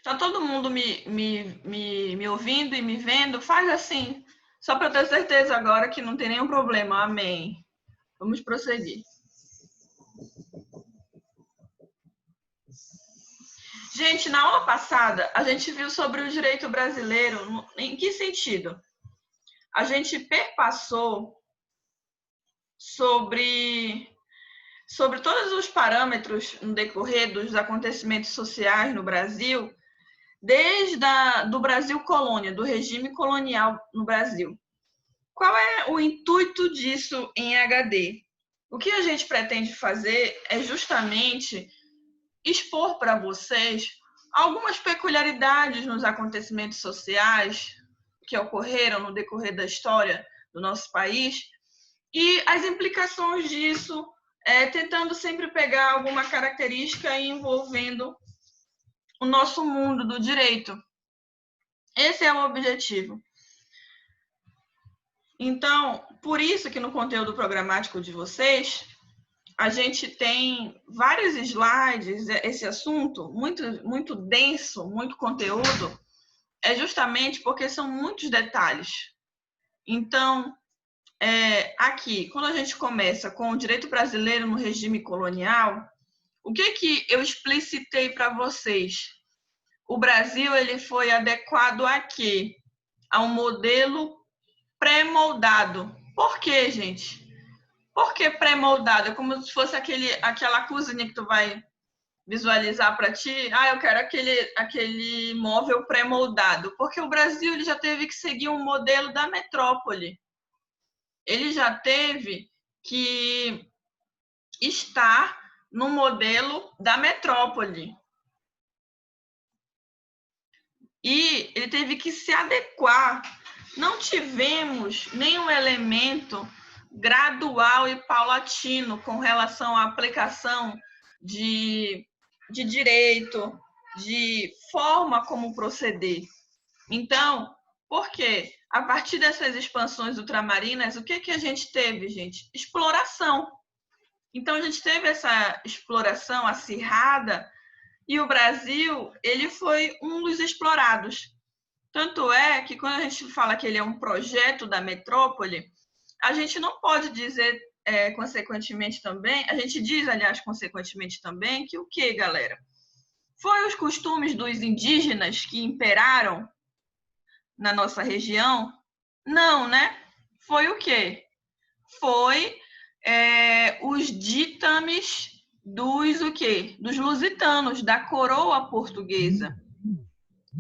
Tá todo mundo me ouvindo e me vendo? Faz assim, só para eu ter certeza agora que não tem nenhum problema. Amém. Vamos prosseguir. Gente, na aula passada, a gente viu sobre o direito brasileiro. Em que sentido? A gente perpassou sobre todos os parâmetros no decorrer dos acontecimentos sociais no Brasil, desde do Brasil colônia, do regime colonial no Brasil. Qual é o intuito disso em HD? O que a gente pretende fazer é justamente expor para vocês algumas peculiaridades nos acontecimentos sociais que ocorreram no decorrer da história do nosso país e as implicações disso, tentando sempre pegar alguma característica envolvendo o nosso mundo do direito. Esse é o objetivo. Então, por isso que no conteúdo programático de vocês, a gente tem vários slides, esse assunto muito denso, muito conteúdo, é justamente porque são muitos detalhes. Então, aqui, quando a gente começa com o direito brasileiro no regime colonial, o que eu explicitei para vocês? O Brasil ele foi adequado a quê? A um modelo pré-moldado. Por quê, gente? Por que pré-moldado? É como se fosse aquela cozinha que tu vai visualizar para ti. Ah, eu quero aquele móvel pré-moldado. Porque o Brasil ele já teve que seguir um modelo da metrópole. Ele já teve que estar no modelo da metrópole. E ele teve que se adequar. Não tivemos nenhum elemento gradual e paulatino com relação à aplicação de direito, de forma como proceder. Então, por quê? A partir dessas expansões ultramarinas, o que a gente teve, gente? Exploração. Então, a gente teve essa exploração acirrada e o Brasil, ele foi um dos explorados. Tanto é que quando a gente fala que ele é um projeto da metrópole, a gente não pode dizer, consequentemente também, a gente diz, aliás, consequentemente também, que o quê, galera? Foi os costumes dos indígenas que imperaram na nossa região? Não, né? Foi o quê? Foi os ditames dos lusitanos, da coroa portuguesa.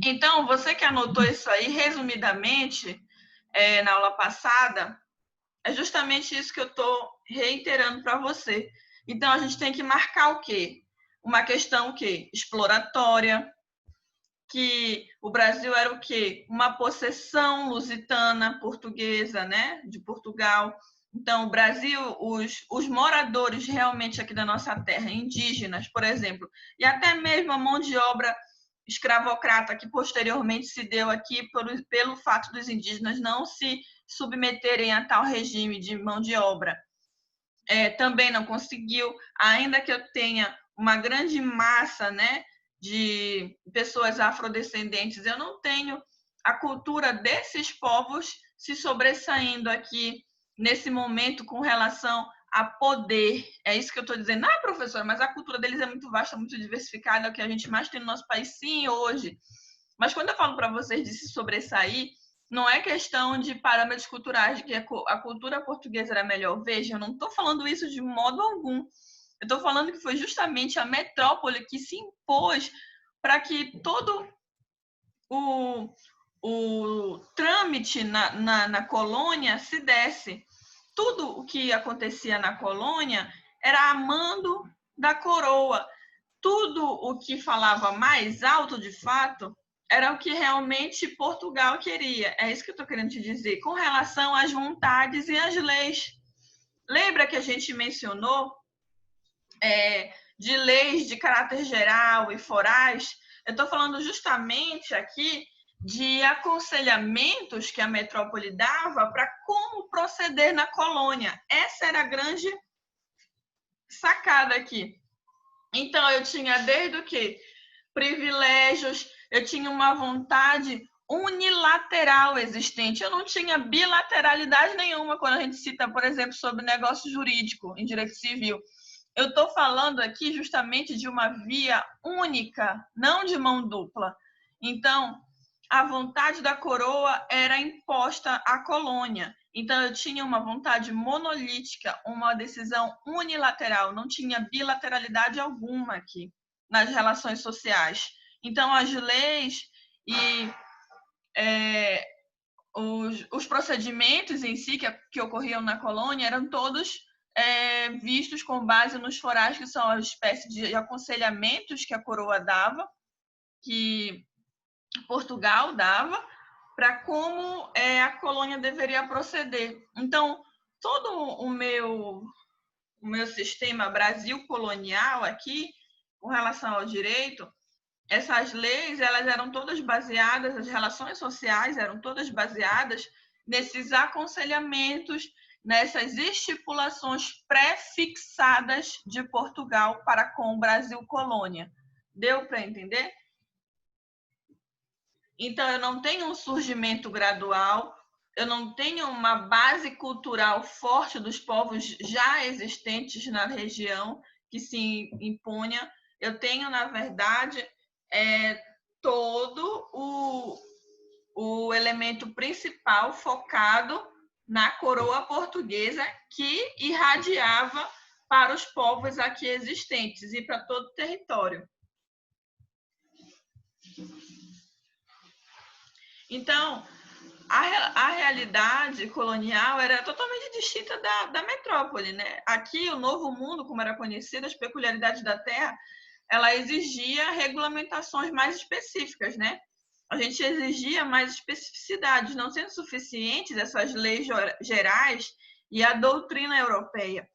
Então, você que anotou isso aí, resumidamente, na aula passada, é justamente isso que eu estou reiterando para você. Então, a gente tem que marcar o quê? Uma questão o quê? Exploratória, que o Brasil era o quê? Uma possessão lusitana portuguesa, né? De Portugal. Então, o Brasil, os moradores realmente aqui da nossa terra, indígenas, por exemplo, e até mesmo a mão de obra escravocrata que posteriormente se deu aqui pelo fato dos indígenas não se submeterem a tal regime de mão de obra. Também não conseguiu, ainda que eu tenha uma grande massa, né, de pessoas afrodescendentes, eu não tenho a cultura desses povos se sobressaindo aqui nesse momento com relação a poder. É isso que eu estou dizendo. Ah, professora, mas a cultura deles é muito vasta, muito diversificada, é o que a gente mais tem no nosso país, sim, hoje. Mas quando eu falo para vocês de se sobressair, não é questão de parâmetros culturais, de que a cultura portuguesa era melhor. Veja, eu não estou falando isso de modo algum. Eu estou falando que foi justamente a metrópole que se impôs para que todo o trâmite na colônia se desse. Tudo o que acontecia na colônia era a mando da coroa. Tudo o que falava mais alto, de fato, era o que realmente Portugal queria. É isso que eu estou querendo te dizer, com relação às vontades e às leis. Lembra que a gente mencionou de leis de caráter geral e forais? Eu estou falando justamente aqui de aconselhamentos que a metrópole dava para como proceder na colônia. Essa era a grande sacada aqui. Então, eu tinha desde o quê? Privilégios, eu tinha uma vontade unilateral existente. Eu não tinha bilateralidade nenhuma quando a gente cita, por exemplo, sobre negócio jurídico em direito civil. Eu estou falando aqui justamente de uma via única, não de mão dupla. Então, a vontade da coroa era imposta à colônia. Então, eu tinha uma vontade monolítica, uma decisão unilateral, não tinha bilateralidade alguma aqui nas relações sociais. Então, as leis e os procedimentos em si que ocorriam na colônia eram todos vistos com base nos forais, que são a espécie de aconselhamentos que a coroa dava, que Portugal dava, para como a colônia deveria proceder. Então, todo o meu sistema Brasil colonial aqui, com relação ao direito, essas leis, elas eram todas baseadas, as relações sociais eram todas baseadas nesses aconselhamentos, nessas estipulações pré-fixadas de Portugal para com o Brasil colônia. Deu para entender? Então, eu não tenho um surgimento gradual, eu não tenho uma base cultural forte dos povos já existentes na região que se impunha. Eu tenho, na verdade, todo o elemento principal focado na coroa portuguesa que irradiava para os povos aqui existentes e para todo o território. Então, a realidade colonial era totalmente distinta da metrópole, né? Aqui, o Novo Mundo, como era conhecido, as peculiaridades da terra, ela exigia regulamentações mais específicas, né? A gente exigia mais especificidades, não sendo suficientes essas leis gerais e a doutrina europeia.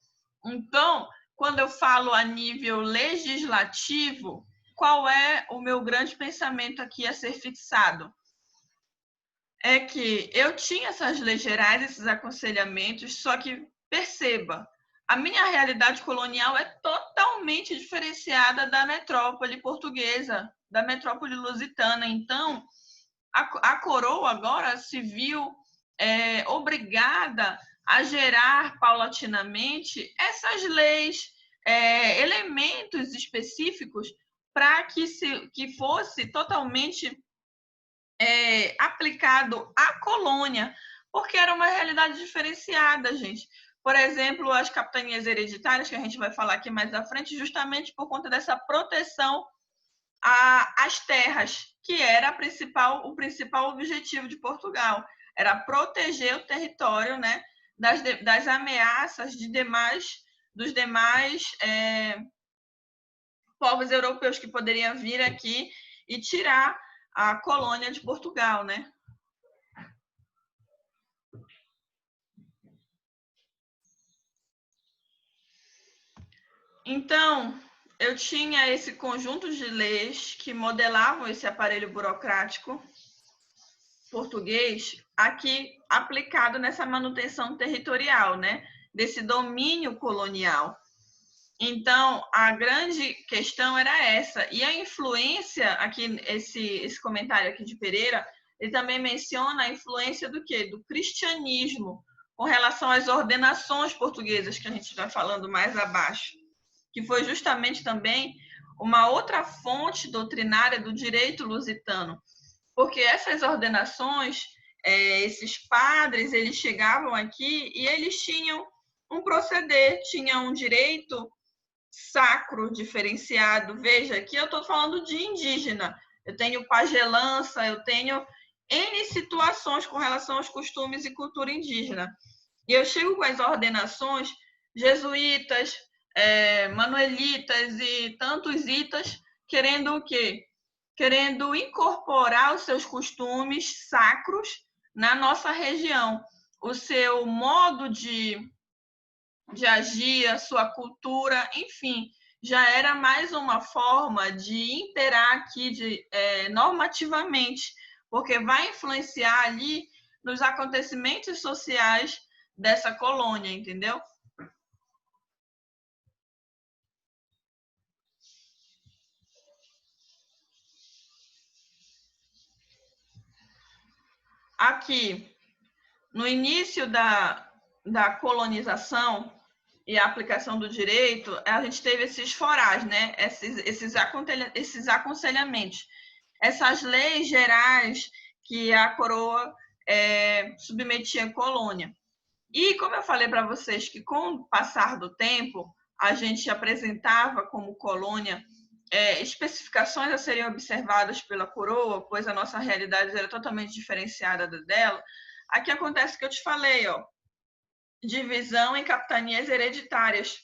Então, quando eu falo a nível legislativo, qual é o meu grande pensamento aqui a ser fixado? É que eu tinha essas leis gerais, esses aconselhamentos, só que perceba, a minha realidade colonial é totalmente diferenciada da metrópole portuguesa, da metrópole lusitana. Então, a coroa agora se viu obrigada a gerar paulatinamente essas leis, elementos específicos para que fosse totalmente aplicado à colônia, porque era uma realidade diferenciada, gente. Por exemplo, as capitanias hereditárias, que a gente vai falar aqui mais à frente, justamente por conta dessa proteção às terras, que era o principal objetivo de Portugal, era proteger o território, né, das ameaças dos demais povos europeus que poderiam vir aqui e tirar a colônia de Portugal, né? Então, eu tinha esse conjunto de leis que modelavam esse aparelho burocrático português aqui aplicado nessa manutenção territorial, né? Desse domínio colonial. Então, a grande questão era essa. E a influência, aqui, esse comentário aqui de Pereira, ele também menciona a influência do quê? Do cristianismo, com relação às ordenações portuguesas, que a gente vai falando mais abaixo, que foi justamente também uma outra fonte doutrinária do direito lusitano, porque essas ordenações, esses padres, eles chegavam aqui e eles tinham um proceder, tinham um direito sacro diferenciado. Veja, aqui eu estou falando de indígena, eu tenho pagelança, eu tenho N situações com relação aos costumes e cultura indígena. E eu chego com as ordenações jesuítas, manuelitas e tantos itas, querendo o quê? Querendo incorporar os seus costumes sacros na nossa região, o seu modo de agir, a sua cultura, enfim, já era mais uma forma de imperar aqui normativamente, porque vai influenciar ali nos acontecimentos sociais dessa colônia, entendeu? aqui, no início da colonização e a aplicação do direito, a gente teve esses forais, né? Esses aconselhamentos, essas leis gerais que a coroa submetia à colônia. E como eu falei para vocês que com o passar do tempo, a gente apresentava como colônia especificações a serem observadas pela coroa, pois a nossa realidade era totalmente diferenciada da dela, aqui acontece o que eu te falei, ó, divisão em capitanias hereditárias.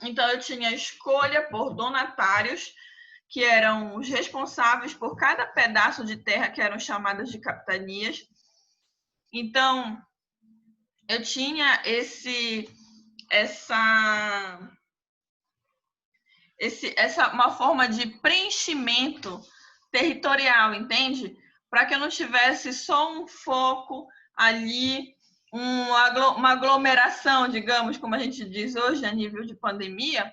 Então, eu tinha escolha por donatários, que eram os responsáveis por cada pedaço de terra que eram chamadas de capitanias. Então, eu tinha uma forma de preenchimento territorial, entende? Para que eu não tivesse só um foco ali, uma aglomeração, digamos, como a gente diz hoje, a nível de pandemia,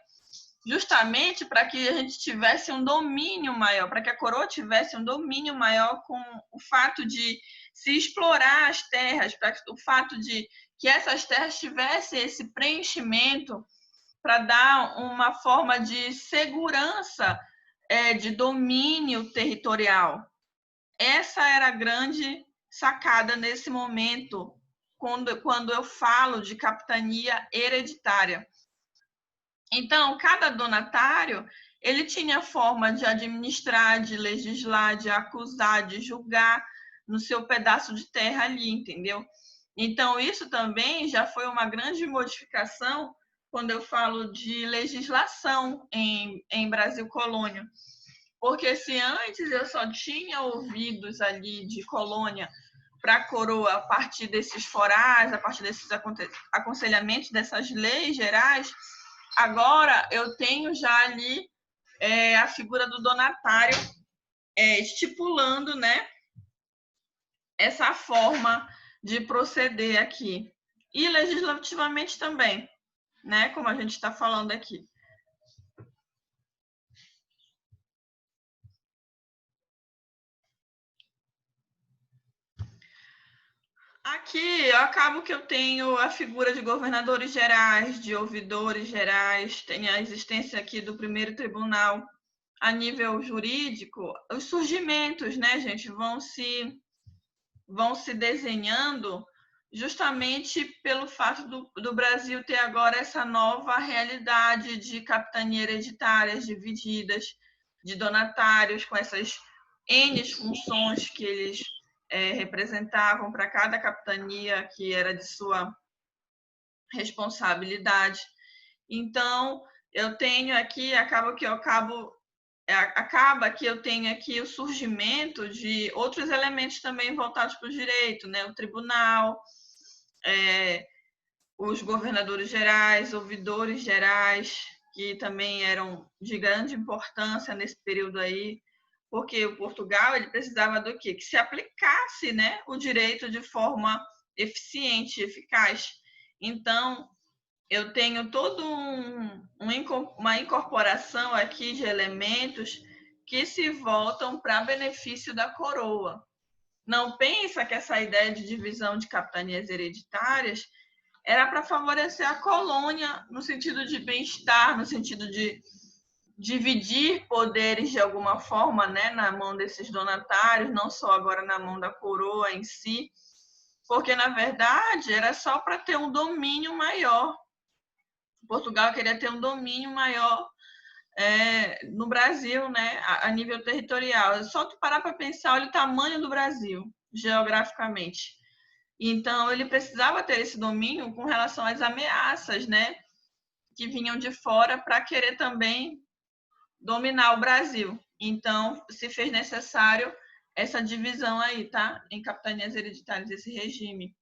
justamente para que a gente tivesse um domínio maior, para que a coroa tivesse um domínio maior com o fato de se explorar as terras, para o fato de que essas terras tivessem esse preenchimento para dar uma forma de segurança, de domínio territorial. Essa era a grande sacada nesse momento, quando eu falo de capitania hereditária. Então, cada donatário, ele tinha forma de administrar, de legislar, de acusar, de julgar no seu pedaço de terra ali, entendeu? Então, isso também já foi uma grande modificação quando eu falo de legislação em Brasil Colônia. Porque se antes eu só tinha ouvidos ali de colônia para a coroa a partir desses forais, a partir desses aconselhamentos, dessas leis gerais, agora eu tenho já ali a figura do donatário estipulando, né, essa forma de proceder aqui. E legislativamente também, né, como a gente está falando aqui. Aqui eu acabo que eu tenho a figura de governadores gerais, de ouvidores gerais, tem a existência aqui do primeiro tribunal a nível jurídico. Os surgimentos, né, gente, vão se desenhando justamente pelo fato do Brasil ter agora essa nova realidade de capitanias hereditárias divididas, de donatários com essas N funções que eles representavam para cada capitania que era de sua responsabilidade. Então, eu tenho aqui, acaba que eu tenho aqui o surgimento de outros elementos também voltados para o direito, né? O tribunal, os governadores gerais, ouvidores gerais, que também eram de grande importância nesse período aí, porque o Portugal ele precisava do quê? Que se aplicasse, né, o direito de forma eficiente e eficaz. Então, eu tenho todo uma incorporação aqui de elementos que se voltam para benefício da coroa. Não pensa que essa ideia de divisão de capitanias hereditárias era para favorecer a colônia no sentido de bem-estar, no sentido de dividir poderes de alguma forma, né, na mão desses donatários, não só agora na mão da coroa em si, porque na verdade era só para ter um domínio maior. Portugal queria ter um domínio maior no Brasil, né, a nível territorial. É só tu parar para pensar, olha o tamanho do Brasil, geograficamente. Então, ele precisava ter esse domínio com relação às ameaças, né, que vinham de fora para querer também dominar o Brasil. Então, se fez necessário essa divisão aí, tá? Em capitanias hereditárias, esse regime.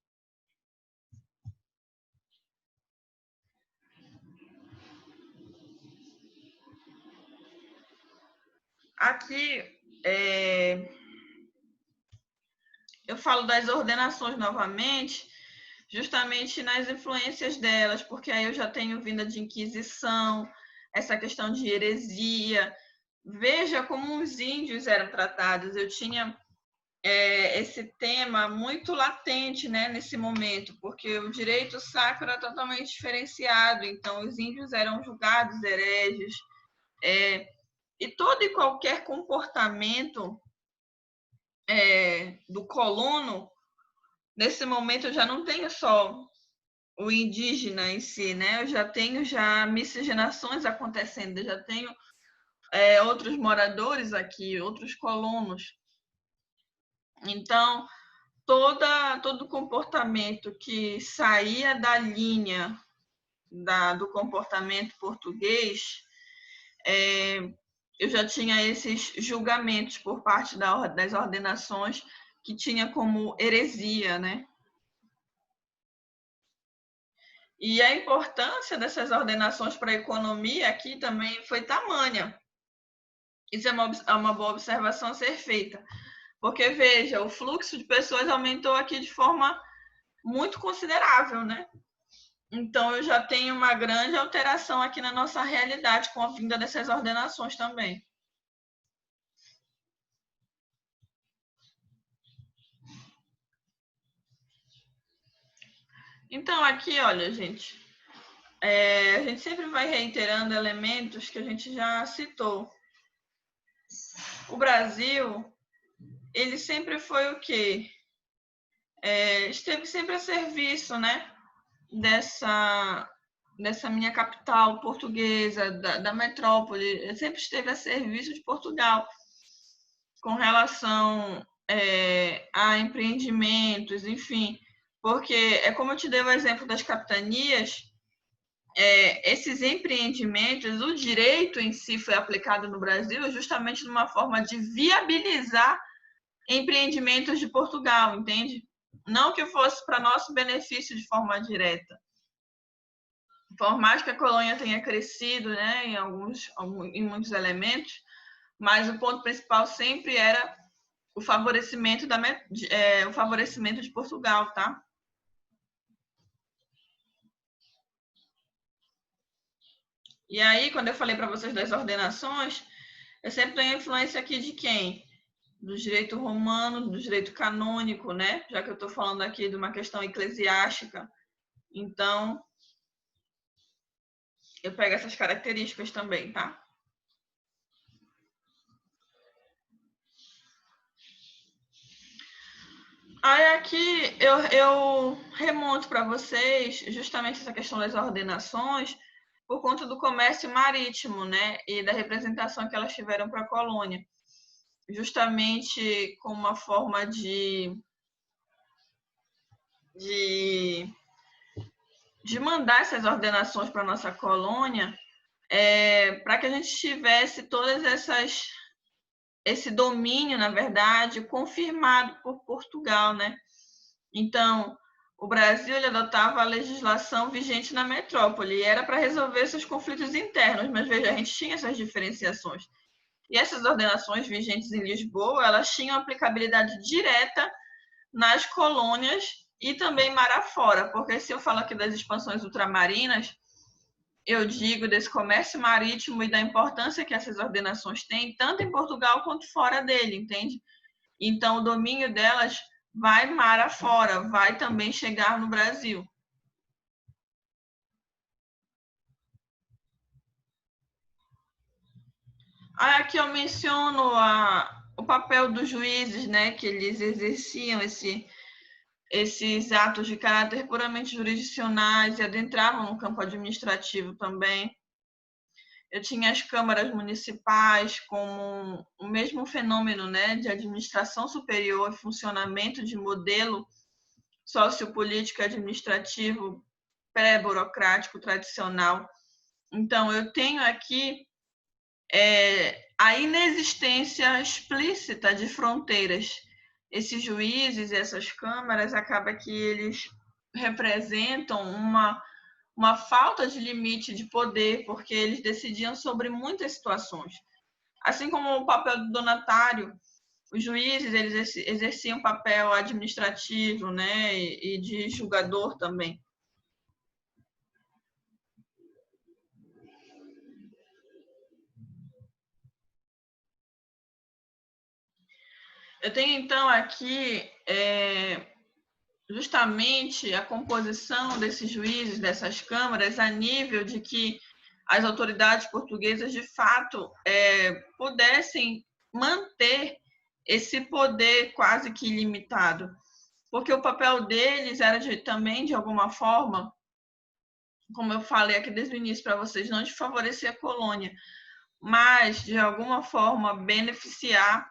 Aqui, eu falo das ordenações novamente, justamente nas influências delas, porque aí eu já tenho vinda de Inquisição, essa questão de heresia. Veja como os índios eram tratados. Eu tinha esse tema muito latente, né, nesse momento, porque o direito sacro era totalmente diferenciado, então os índios eram julgados hereges, e todo e qualquer comportamento do colono, nesse momento eu já não tenho só o indígena em si, né? Eu já tenho já miscigenações acontecendo, eu já tenho outros moradores aqui, outros colonos. Então, todo comportamento que saía da linha do comportamento português, eu já tinha esses julgamentos por parte das ordenações que tinha como heresia, né? E a importância dessas ordenações para a economia aqui também foi tamanha. Isso é uma boa observação a ser feita. Porque, veja, o fluxo de pessoas aumentou aqui de forma muito considerável, né? Então, eu já tenho uma grande alteração aqui na nossa realidade com a vinda dessas ordenações também. Então, aqui, olha, gente, a gente sempre vai reiterando elementos que a gente já citou. O Brasil, ele sempre foi o quê? Esteve sempre a serviço, né, dessa minha capital portuguesa, da metrópole, sempre esteve a serviço de Portugal com relação a empreendimentos, enfim, porque é como eu te dei o exemplo das capitanias, esses empreendimentos, o direito em si foi aplicado no Brasil justamente numa forma de viabilizar empreendimentos de Portugal, entende? Não que fosse para nosso benefício de forma direta. Por mais que a colônia tenha crescido, né, em muitos elementos, mas o ponto principal sempre era o favorecimento o favorecimento de Portugal, tá? E aí, quando eu falei para vocês das ordenações, eu sempre tenho influência aqui de quem? Do direito romano, do direito canônico, né? Já que eu estou falando aqui de uma questão eclesiástica. Então, eu pego essas características também, tá? Aí aqui eu remonto para vocês justamente essa questão das ordenações por conta do comércio marítimo, né? E da representação que elas tiveram para a colônia. Justamente como uma forma de, de mandar essas ordenações para a nossa colônia, para que a gente tivesse todas esse domínio, na verdade, confirmado por Portugal, né? Então, o Brasil ele adotava a legislação vigente na metrópole e era para resolver seus conflitos internos, mas veja, a gente tinha essas diferenciações. E essas ordenações vigentes em Lisboa, elas tinham aplicabilidade direta nas colônias e também mar afora, porque se eu falo aqui das expansões ultramarinas, eu digo desse comércio marítimo e da importância que essas ordenações têm, tanto em Portugal quanto fora dele, entende? Então, o domínio delas vai mar afora, vai também chegar no Brasil. Aí aqui eu menciono o papel dos juízes, né, que eles exerciam esses atos de caráter puramente jurisdicionais e adentravam no campo administrativo também. Eu tinha as câmaras municipais como o mesmo fenômeno, né, de administração superior e funcionamento de modelo sociopolítico e administrativo pré-burocrático tradicional. Então, eu tenho aqui a inexistência explícita de fronteiras. Esses juízes e essas câmaras, acaba que eles representam uma falta de limite de poder, porque eles decidiam sobre muitas situações. Assim como o papel do donatário, os juízes eles exerciam papel administrativo, né, e de julgador também. Eu tenho, então, aqui justamente a composição desses juízes, dessas câmaras, a nível de que as autoridades portuguesas, de fato, pudessem manter esse poder quase que ilimitado. Porque o papel deles era também, de alguma forma, como eu falei aqui desde o início para vocês, não de favorecer a colônia, mas, de alguma forma, beneficiar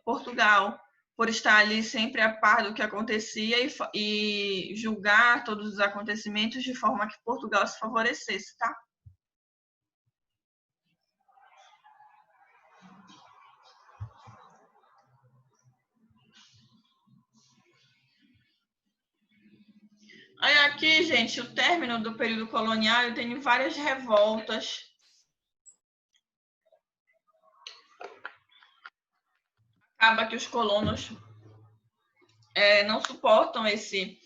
Portugal, por estar ali sempre a par do que acontecia e julgar todos os acontecimentos de forma que Portugal se favorecesse, tá? Aí aqui, gente, o término do período colonial, eu tenho várias revoltas. Acaba que os colonos não suportam esse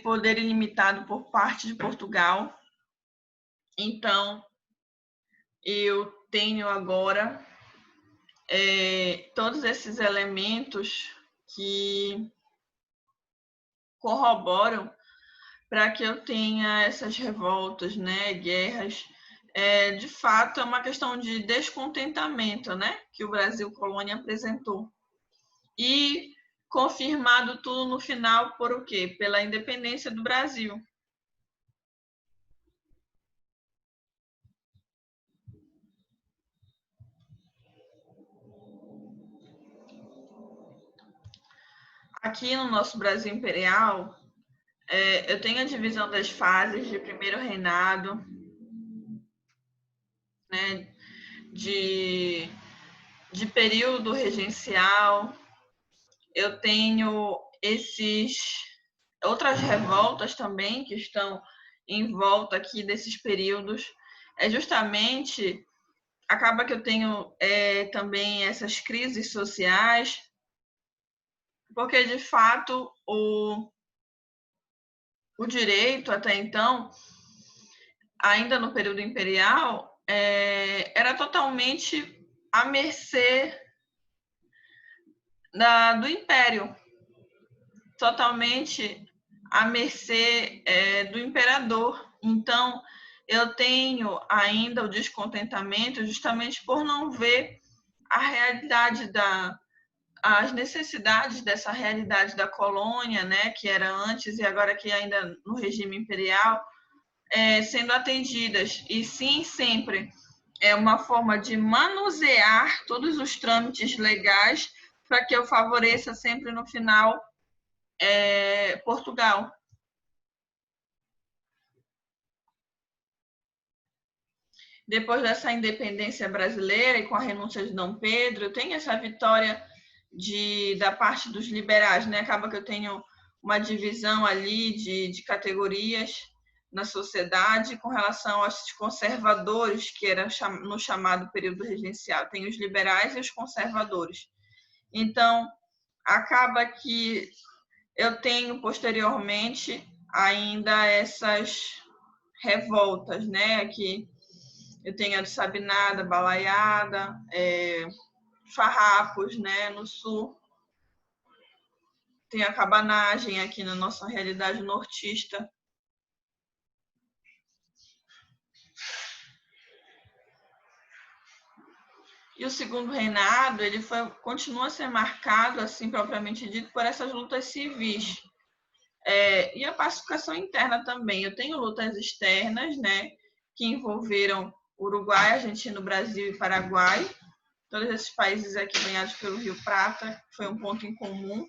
poder ilimitado por parte de Portugal. Então, eu tenho agora todos esses elementos que corroboram para que eu tenha essas revoltas, né, guerras. De fato, é uma questão de descontentamento, né, que o Brasil colônia apresentou. E confirmado tudo no final por o quê? Pela independência do Brasil. Aqui no nosso Brasil imperial, eu tenho a divisão das fases de primeiro reinado, né, de período regencial. Eu tenho outras revoltas também que estão em volta aqui desses períodos. Justamente, acaba que eu tenho também essas crises sociais, porque de fato o direito até então, ainda no período imperial, era totalmente à mercê do império, totalmente à mercê do imperador. Então, eu tenho ainda o descontentamento justamente por não ver a realidade as necessidades dessa realidade da colônia, né, que era antes e agora que ainda no regime imperial, sendo atendidas. E sim, sempre é uma forma de manusear todos os trâmites legais para que eu favoreça sempre no final Portugal. Depois dessa independência brasileira e com a renúncia de Dom Pedro, tem essa vitória da parte dos liberais, né? Acaba que eu tenho uma divisão ali de categorias na sociedade com relação aos conservadores, que era no chamado período regencial. Tem os liberais e os conservadores. Então, acaba que eu tenho posteriormente ainda essas revoltas, né? Que eu tenho a de Sabinada, Balaiada, Farrapos, né, no sul. Tem a cabanagem aqui na nossa realidade nortista. E o segundo reinado, ele continua a ser marcado, assim propriamente dito, por essas lutas civis. E a pacificação interna também. Eu tenho lutas externas, né, que envolveram Uruguai, Argentina, Brasil e Paraguai. Todos esses países aqui banhados pelo Rio Prata, foi um ponto em comum.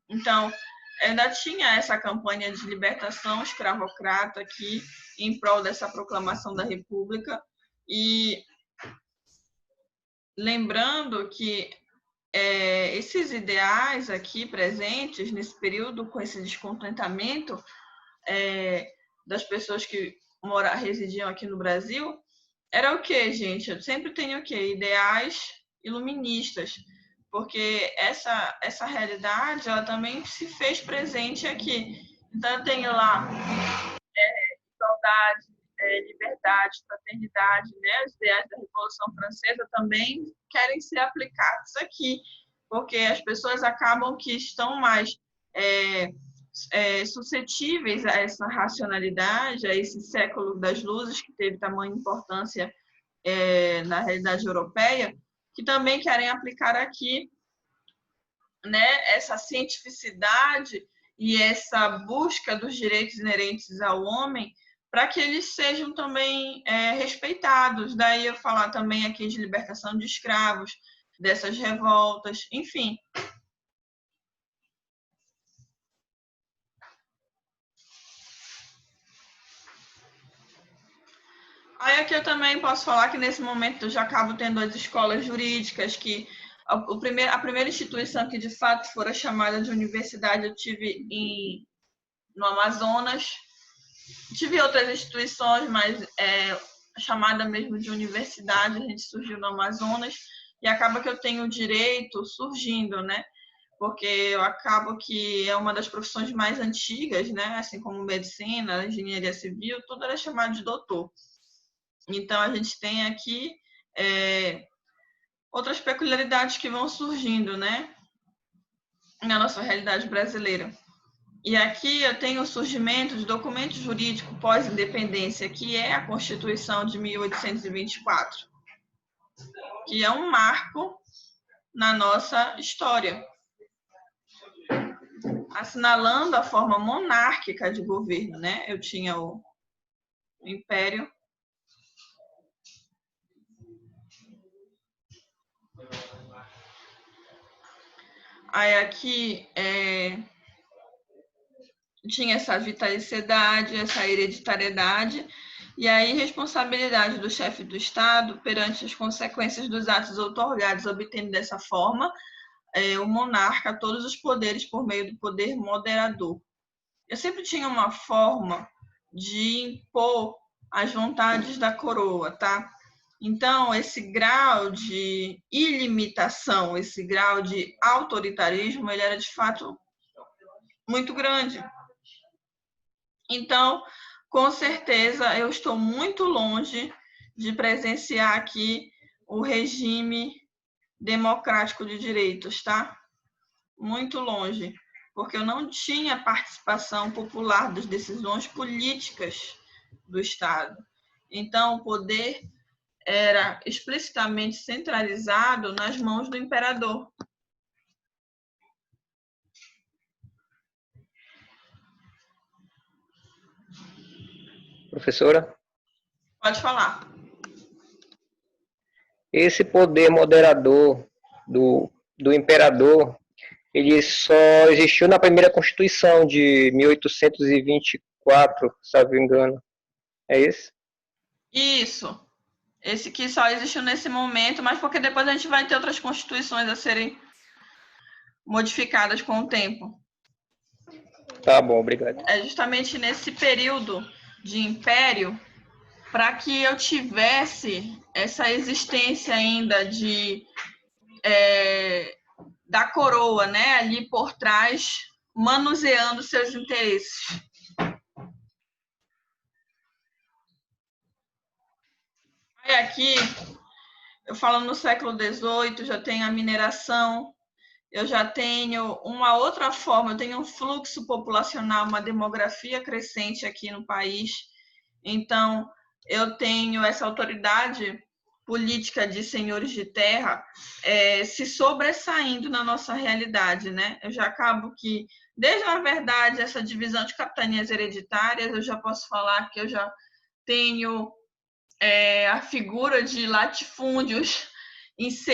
Então, ainda tinha essa campanha de libertação escravocrata aqui em prol dessa proclamação da República. E lembrando que esses ideais aqui presentes nesse período, com esse descontentamento das pessoas que residiam aqui no Brasil, era o quê, gente? Eu sempre tenho o quê? Ideais iluministas, porque essa realidade ela também se fez presente aqui. Então, eu tenho lá igualdade, liberdade, fraternidade, né, os ideais da Revolução Francesa também querem ser aplicados aqui, porque as pessoas acabam que estão mais suscetíveis a essa racionalidade, a esse século das luzes que teve tamanha importância na realidade europeia, que também querem aplicar aqui, né, essa cientificidade e essa busca dos direitos inerentes ao homem para que eles sejam também respeitados. Daí eu falar também aqui de libertação de escravos, dessas revoltas, enfim. Aí aqui eu também posso falar que nesse momento eu já acabo tendo as escolas jurídicas, que a primeira instituição que de fato fora chamada de universidade eu tive no Amazonas. Tive outras instituições, mas chamada mesmo de universidade, a gente surgiu no Amazonas, e acaba que eu tenho o direito surgindo, né? Porque eu acabo que é uma das profissões mais antigas, né? Assim como medicina, engenharia civil, tudo era chamado de doutor. Então, a gente tem aqui outras peculiaridades que vão surgindo, né? Na nossa realidade brasileira. E aqui eu tenho o surgimento de documento jurídico pós-independência, que é a Constituição de 1824, que é um marco na nossa história, assinalando a forma monárquica de governo, né? Eu tinha o Império. Aí aqui tinha essa vitaliciedade, essa hereditariedade, e aí responsabilidade do chefe do Estado perante as consequências dos atos outorgados, obtendo dessa forma o monarca todos os poderes por meio do poder moderador. Eu sempre tinha uma forma de impor as vontades da coroa, tá? Então, esse grau de ilimitação, esse grau de autoritarismo, ele era de fato muito grande. Então, com certeza, eu estou muito longe de presenciar aqui o regime democrático de direitos, tá? Muito longe, porque eu não tinha participação popular das decisões políticas do Estado. Então, o poder era explicitamente centralizado nas mãos do imperador. Professora? Pode falar. Esse poder moderador do imperador, ele só existiu na primeira Constituição de 1824, se não me engano. É isso? Isso. Esse que só existiu nesse momento, mas porque depois a gente vai ter outras constituições a serem modificadas com o tempo. Tá bom, obrigado. É justamente nesse período de império para que eu tivesse essa existência ainda da coroa, né, ali por trás, manuseando seus interesses. Aí aqui, eu falo no século XVIII, já tenho a mineração, eu já tenho uma outra forma, eu tenho um fluxo populacional, uma demografia crescente aqui no país. Então, eu tenho essa autoridade política de senhores de terra se sobressaindo na nossa realidade, né? Eu já acabo que, desde na verdade, essa divisão de capitanias hereditárias, eu já posso falar que eu já tenho a figura de latifúndios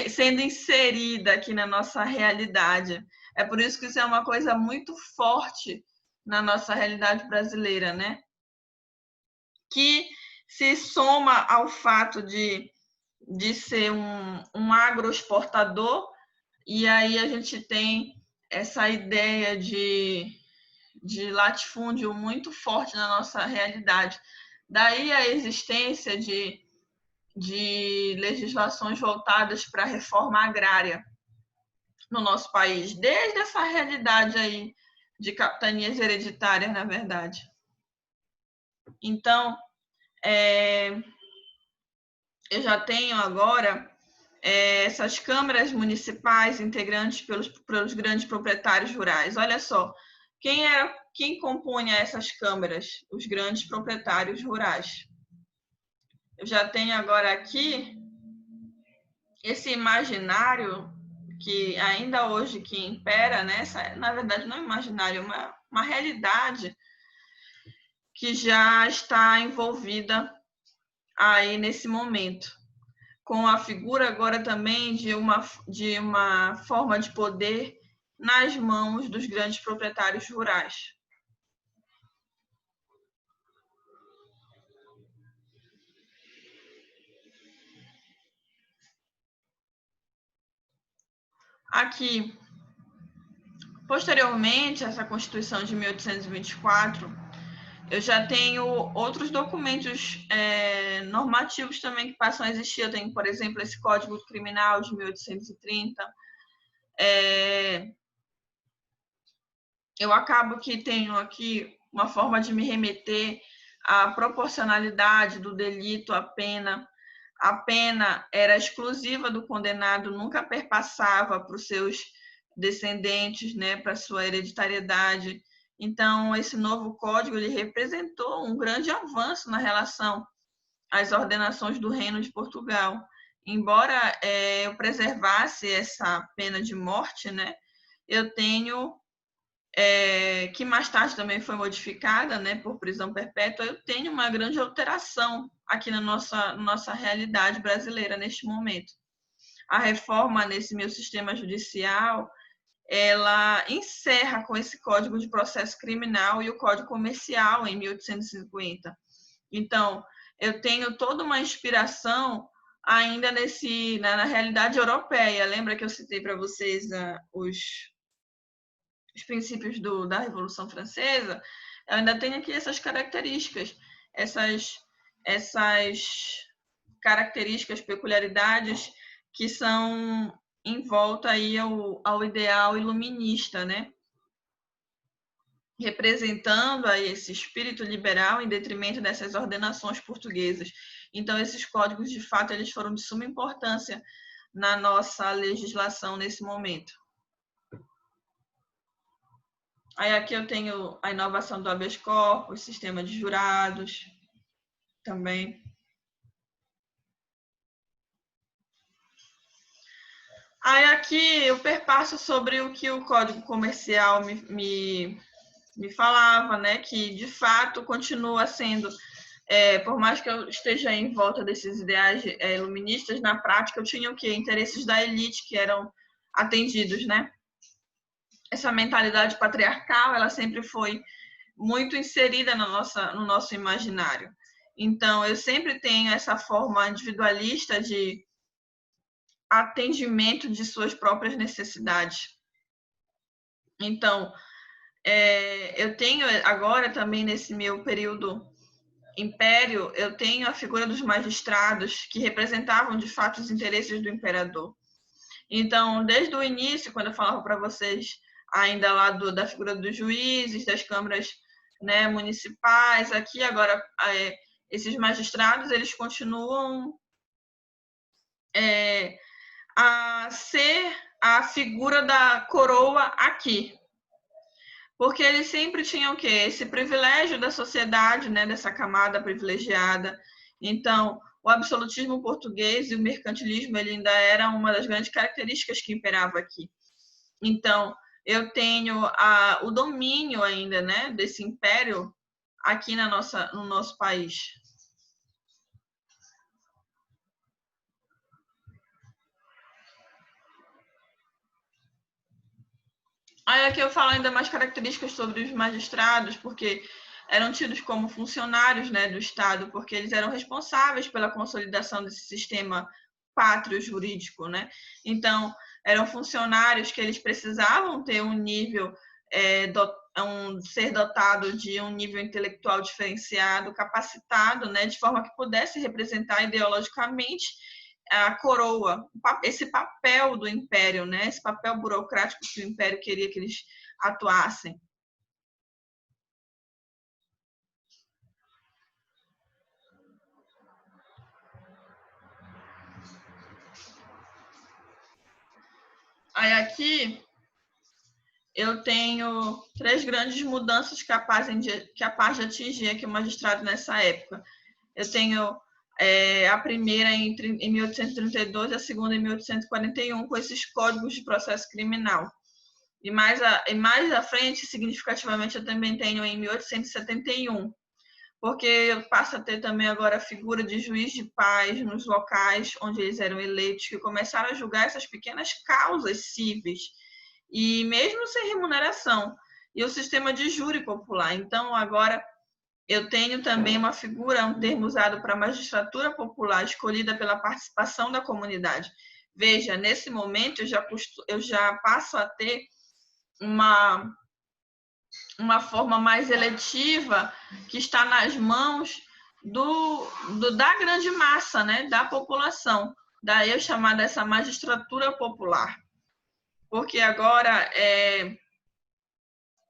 sendo inserida aqui na nossa realidade. É por isso que isso é uma coisa muito forte na nossa realidade brasileira, né? Que se soma ao fato de ser um agroexportador, e aí a gente tem essa ideia de latifúndio muito forte na nossa realidade. Daí a existência de legislações voltadas para a reforma agrária no nosso país, desde essa realidade aí de capitanias hereditárias, na verdade. Então, eu já tenho agora essas câmaras municipais integrantes pelos grandes proprietários rurais. Olha só, quem compunha essas câmaras? Os grandes proprietários rurais. Eu já tenho agora aqui esse imaginário que ainda hoje que impera, né? Na verdade, não é imaginário, é uma realidade que já está envolvida aí nesse momento, com a figura agora também de uma forma de poder nas mãos dos grandes proprietários rurais. Aqui, posteriormente a essa Constituição de 1824, eu já tenho outros documentos normativos também que passam a existir. Eu tenho, por exemplo, esse Código Criminal de 1830. Eu acabo que tenho aqui uma forma de me remeter à proporcionalidade do delito à pena. A pena era exclusiva do condenado, nunca perpassava para os seus descendentes, né, para a sua hereditariedade. Então, esse novo código ele representou um grande avanço na relação às ordenações do Reino de Portugal. Embora eu preservasse essa pena de morte, né, eu tenho, que mais tarde também foi modificada, né, por prisão perpétua, eu tenho uma grande alteração aqui na nossa realidade brasileira neste momento. A reforma nesse meu sistema judicial, ela encerra com esse Código de Processo Criminal e o Código Comercial em 1850. Então, eu tenho toda uma inspiração ainda na realidade europeia. Lembra que eu citei para vocês os princípios da Revolução Francesa? Eu ainda tenho aqui essas características, essas características, peculiaridades que são em volta aí ao ideal iluminista, né? Representando aí esse espírito liberal em detrimento dessas ordenações portuguesas. Então, esses códigos, de fato, eles foram de suma importância na nossa legislação nesse momento. Aí aqui eu tenho a inovação do habeas corpus, sistema de jurados também. Aí aqui eu perpasso sobre o que o Código Comercial me falava, né? Que de fato continua sendo, por mais que eu esteja em volta desses ideais iluministas, na prática eu tinha o quê? Interesses da elite que eram atendidos, né? Essa mentalidade patriarcal, ela sempre foi muito inserida no nosso imaginário. Então, eu sempre tenho essa forma individualista de atendimento de suas próprias necessidades. Então, eu tenho agora também nesse meu período império, eu tenho a figura dos magistrados que representavam de fato os interesses do imperador. Então, desde o início, quando eu falava para vocês ainda lá da figura dos juízes, das câmaras, né, municipais, aqui agora esses magistrados eles continuam a ser a figura da coroa aqui, porque eles sempre tinham o quê? Esse privilégio da sociedade, né, dessa camada privilegiada. Então, o absolutismo português e o mercantilismo ele ainda era uma das grandes características que imperava aqui. Então, eu tenho o domínio ainda, né, desse império aqui no nosso país. Aí aqui eu falo ainda mais características sobre os magistrados, porque eram tidos como funcionários, né, do Estado, porque eles eram responsáveis pela consolidação desse sistema pátrio jurídico, né? Então, eram funcionários que eles precisavam ter um nível, ser dotado de um nível intelectual diferenciado, capacitado, né, de forma que pudesse representar ideologicamente a coroa, esse papel do império, né, esse papel burocrático que o império queria que eles atuassem. Aí aqui eu tenho 3 grandes mudanças capazes de atingir aqui o magistrado nessa época. Eu tenho a primeira em 1832 e a segunda em 1841, com esses códigos de processo criminal. E mais à frente, significativamente, eu também tenho em 1871, porque eu passo a ter também agora a figura de juiz de paz nos locais onde eles eram eleitos, que começaram a julgar essas pequenas causas cíveis, e mesmo sem remuneração, e o sistema de júri popular. Então, agora, eu tenho também uma figura, um termo usado para magistratura popular, escolhida pela participação da comunidade. Veja, nesse momento, eu já passo a ter uma forma mais eletiva que está nas mãos da grande massa, né, da população. Daí eu chamar dessa magistratura popular. Porque agora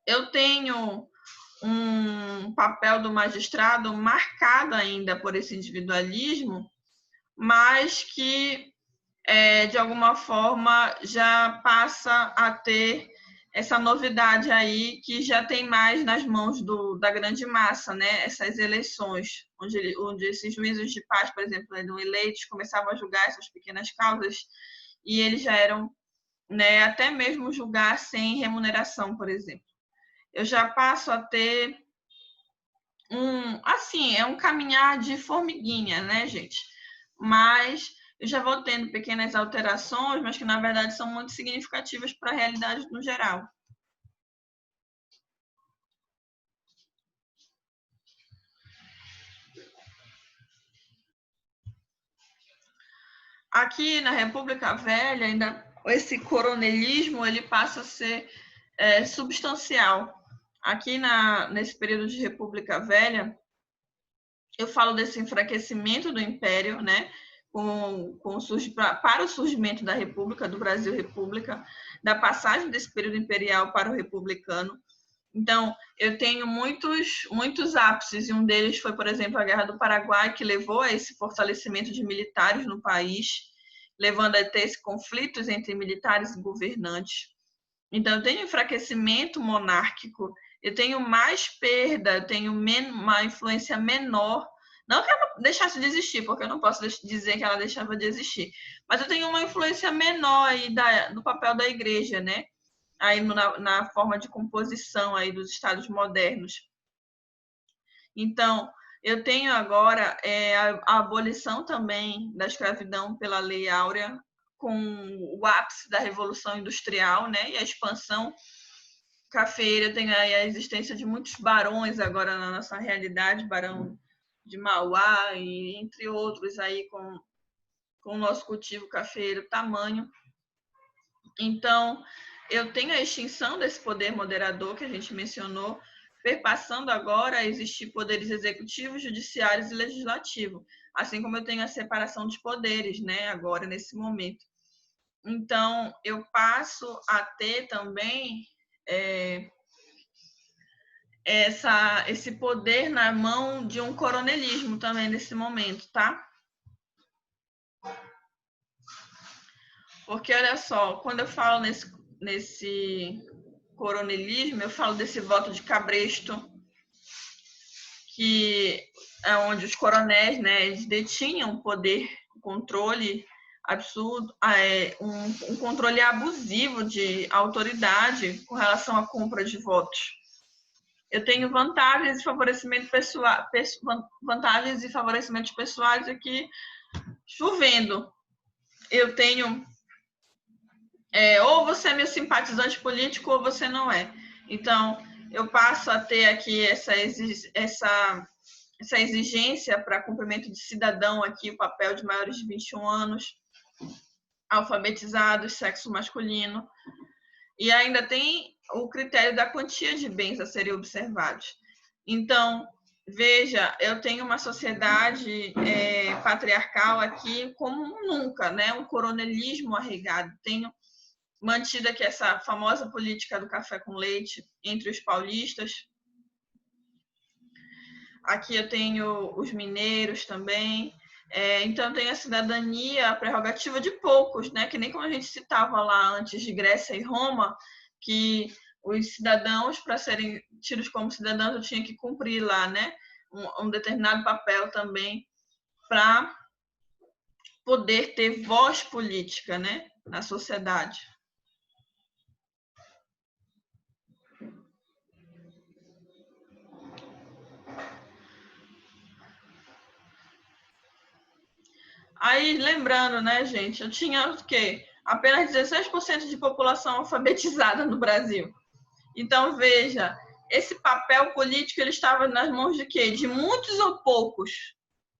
eu tenho um papel do magistrado marcado ainda por esse individualismo, mas que, de alguma forma, já passa a ter essa novidade aí, que já tem mais nas mãos da grande massa, né? Essas eleições, onde esses juízes de paz, por exemplo, eram eleitos, começavam a julgar essas pequenas causas, e eles já eram, né, até mesmo julgar sem remuneração, por exemplo. Eu já passo a ter um caminhar de formiguinha, né, gente? Mas eu já vou tendo pequenas alterações, mas que na verdade são muito significativas para a realidade no geral. Aqui na República Velha, ainda esse coronelismo ele passa a ser substancial. Aqui nesse período de República Velha, eu falo desse enfraquecimento do Império, né? Para o surgimento da República, do Brasil República, da passagem desse período imperial para o republicano. Então, eu tenho muitos ápices, e um deles foi, por exemplo, a Guerra do Paraguai, que levou a esse fortalecimento de militares no país, levando a ter esses conflitos entre militares e governantes. Então, eu tenho enfraquecimento monárquico, eu tenho mais perda, eu tenho uma influência menor. Não que ela deixasse de existir, porque eu não posso dizer que ela deixava de existir, mas eu tenho uma influência menor aí do papel da igreja, né? Aí na forma de composição aí dos estados modernos. Então, eu tenho agora a abolição também da escravidão pela Lei Áurea, com o ápice da Revolução Industrial, né, e a expansão cafeeira. Tem aí a existência de muitos barões agora na nossa realidade, Barão de Mauá, e entre outros aí com o nosso cultivo cafeeiro tamanho. Então, eu tenho a extinção desse poder moderador que a gente mencionou, perpassando agora a existir poderes executivo, judiciários e legislativo, assim como eu tenho a separação dos poderes, né, agora nesse momento. Então, eu passo a ter também esse poder na mão de um coronelismo também nesse momento, tá? Porque, olha só, quando eu falo nesse coronelismo, eu falo desse voto de cabresto, que é onde os coronéis, né, eles detinham poder, controle absurdo, um controle abusivo de autoridade com relação à compra de votos. Eu tenho vantagens e favorecimentos pessoais aqui chovendo. Eu tenho ou você é meu simpatizante político ou você não é. Então, eu passo a ter aqui essa exigência para cumprimento de cidadão aqui, o papel de maiores de 21 anos, alfabetizados, sexo masculino. E ainda tem o critério da quantia de bens a serem observados. Então, veja, eu tenho uma sociedade patriarcal aqui como nunca, né? Um coronelismo arraigado. Tenho mantida aqui essa famosa política do café com leite entre os paulistas. Aqui eu tenho os mineiros também. Então, tem a cidadania, a prerrogativa de poucos, né? Que nem como a gente citava lá antes de Grécia e Roma, que os cidadãos, para serem tidos como cidadãos, tinham que cumprir lá, né? Um determinado papel também para poder ter voz política, né? Na sociedade. Aí, lembrando, né, gente, eu tinha o quê? Apenas 16% de população alfabetizada no Brasil. Então, veja, esse papel político ele estava nas mãos de quê? De muitos ou poucos?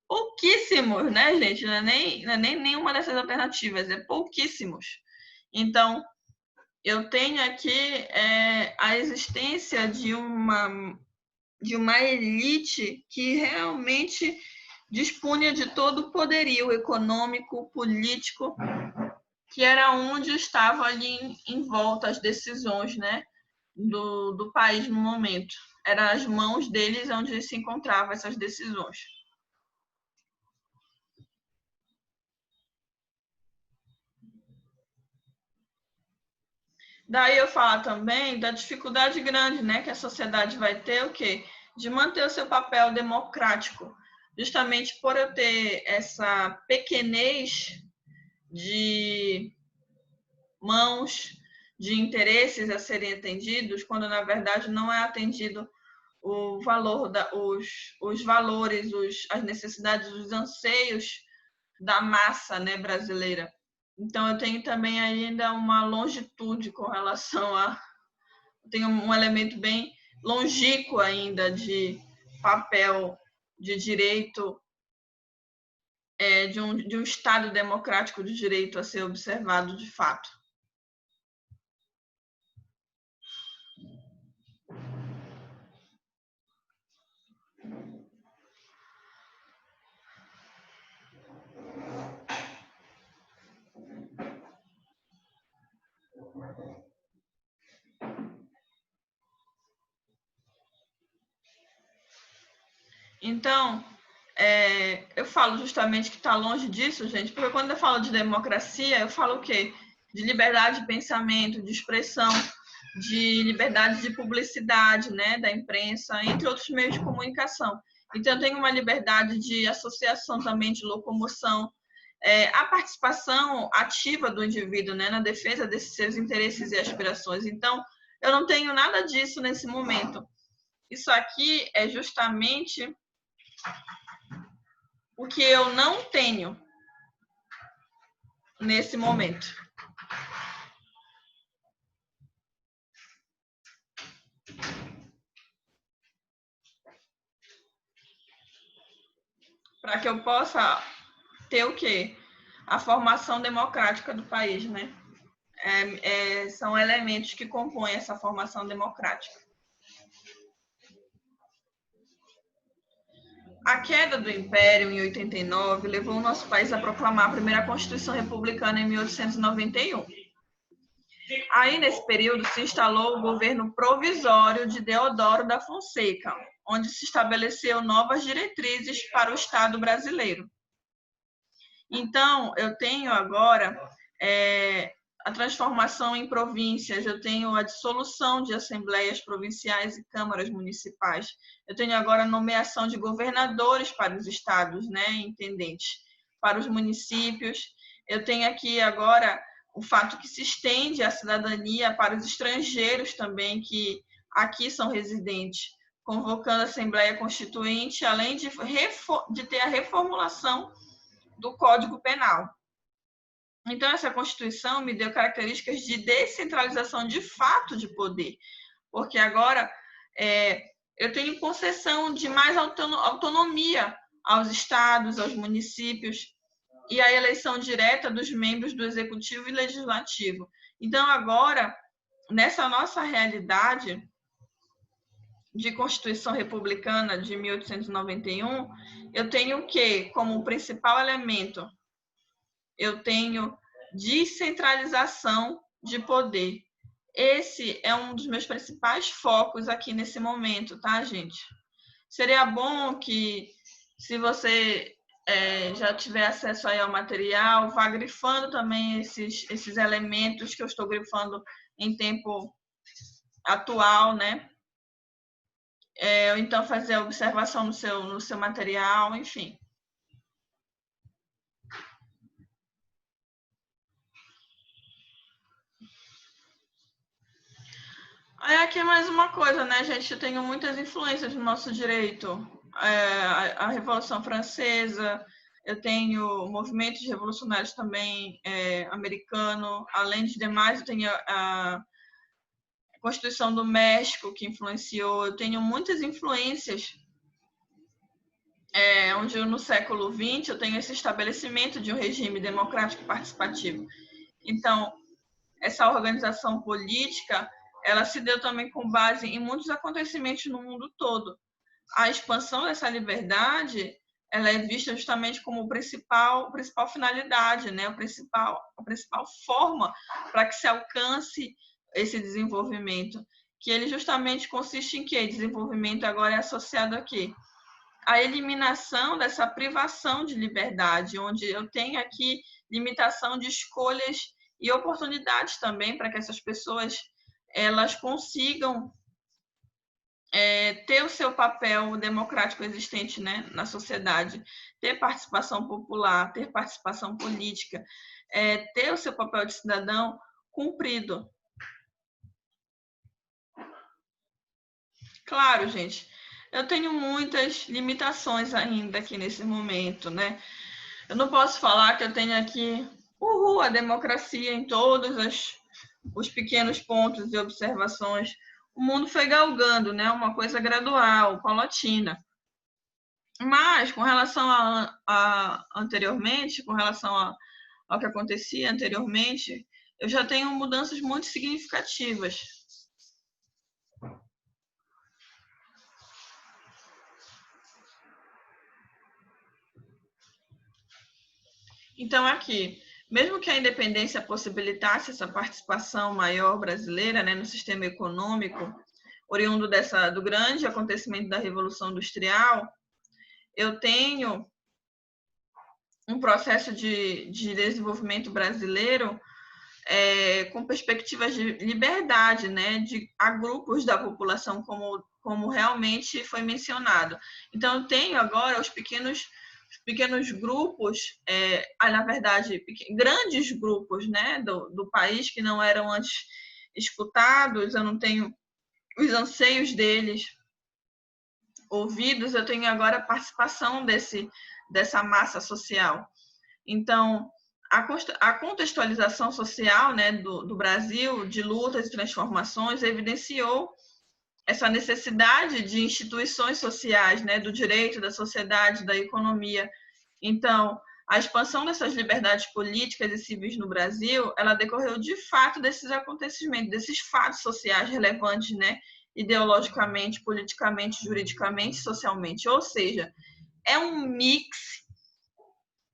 Pouquíssimos, né, gente? Não é nem nenhuma dessas alternativas, é pouquíssimos. Então, eu tenho aqui a existência de uma elite que realmente dispunha de todo o poderio econômico, político, que era onde estavam ali em volta as decisões, né, do país no momento. Eram as mãos deles onde se encontravam essas decisões. Daí eu falo também da dificuldade grande, né, que a sociedade vai ter o quê? De manter o seu papel democrático, justamente por eu ter essa pequenez de mãos, de interesses a serem atendidos, quando na verdade não é atendido o valor os valores, as necessidades, os anseios da massa, né, brasileira. Então eu tenho também ainda uma longitude com relação a tenho um elemento bem longínquo ainda de papel de direito de um Estado democrático de direito a ser observado de fato. Então, eu falo justamente que está longe disso, gente, porque quando eu falo de democracia, eu falo o quê? De liberdade de pensamento, de expressão, de liberdade de publicidade, né, da imprensa, entre outros meios de comunicação. Então, tem uma liberdade de associação também, de locomoção, a participação ativa do indivíduo, né, na defesa desses seus interesses e aspirações. Então, eu não tenho nada disso nesse momento. Isso aqui é justamente o que eu não tenho nesse momento. Para que eu possa ter o quê? A formação democrática do país, né? São elementos que compõem essa formação democrática. A queda do Império em 89 levou o nosso país a proclamar a primeira Constituição Republicana em 1891. Aí, nesse período, se instalou o governo provisório de Deodoro da Fonseca, onde se estabeleceu novas diretrizes para o Estado brasileiro. Então, eu tenho agora a transformação em províncias, eu tenho a dissolução de assembleias provinciais e câmaras municipais, eu tenho agora a nomeação de governadores para os estados, né, intendentes, para os municípios, eu tenho aqui agora o fato que se estende a cidadania para os estrangeiros também, que aqui são residentes, convocando a Assembleia Constituinte, além de ter a reformulação do Código Penal. Então, essa Constituição me deu características de descentralização de fato de poder, porque agora eu tenho concessão de mais autonomia aos estados, aos municípios, e a eleição direta dos membros do Executivo e Legislativo. Então, agora, nessa nossa realidade de Constituição Republicana de 1891, eu tenho o quê? Como principal elemento, eu tenho descentralização de poder. Esse é um dos meus principais focos aqui nesse momento, tá, gente? Seria bom que, se você já tiver acesso aí ao material, vá grifando também esses elementos que eu estou grifando em tempo atual, né? Ou então fazer a observação no seu material, enfim. Aí aqui é mais uma coisa, né, gente? Eu tenho muitas influências no nosso direito. A Revolução Francesa, eu tenho movimentos revolucionários também americano. Além de demais, eu tenho a Constituição do México, que influenciou. Eu tenho muitas influências, onde no século XX eu tenho esse estabelecimento de um regime democrático participativo. Então, essa organização política, ela se deu também com base em muitos acontecimentos no mundo todo. A expansão dessa liberdade, ela é vista justamente como a principal finalidade, né? a principal forma para que se alcance esse desenvolvimento, que ele justamente consiste em quê? Desenvolvimento agora é associado a quê? A eliminação dessa privação de liberdade, onde eu tenho aqui limitação de escolhas e oportunidades também para que essas pessoas elas consigam ter o seu papel democrático existente, né, na sociedade, ter participação popular, ter participação política, ter o seu papel de cidadão cumprido. Claro, gente, eu tenho muitas limitações ainda aqui nesse momento, né? Eu não posso falar que eu tenho aqui a democracia em todos os pequenos pontos e observações. O mundo foi galgando, né? Uma coisa gradual, paulatina. Mas, com relação a anteriormente, com relação ao que acontecia anteriormente, eu já tenho mudanças muito significativas. Então, aqui, mesmo que a independência possibilitasse essa participação maior brasileira, né, no sistema econômico, oriundo do grande acontecimento da Revolução Industrial, eu tenho um processo de desenvolvimento brasileiro com perspectivas de liberdade, né, a grupos da população, como realmente foi mencionado. Então, eu tenho agora os pequenos grupos, na verdade, grandes grupos, né, do país que não eram antes escutados, eu não tenho os anseios deles ouvidos, eu tenho agora a participação dessa massa social. Então, a contextualização social, né, do Brasil, de lutas e transformações, evidenciou essa necessidade de instituições sociais, né, do direito, da sociedade, da economia. Então, a expansão dessas liberdades políticas e civis no Brasil, ela decorreu de fato desses acontecimentos, desses fatos sociais relevantes, né, ideologicamente, politicamente, juridicamente, socialmente. Ou seja, é um mix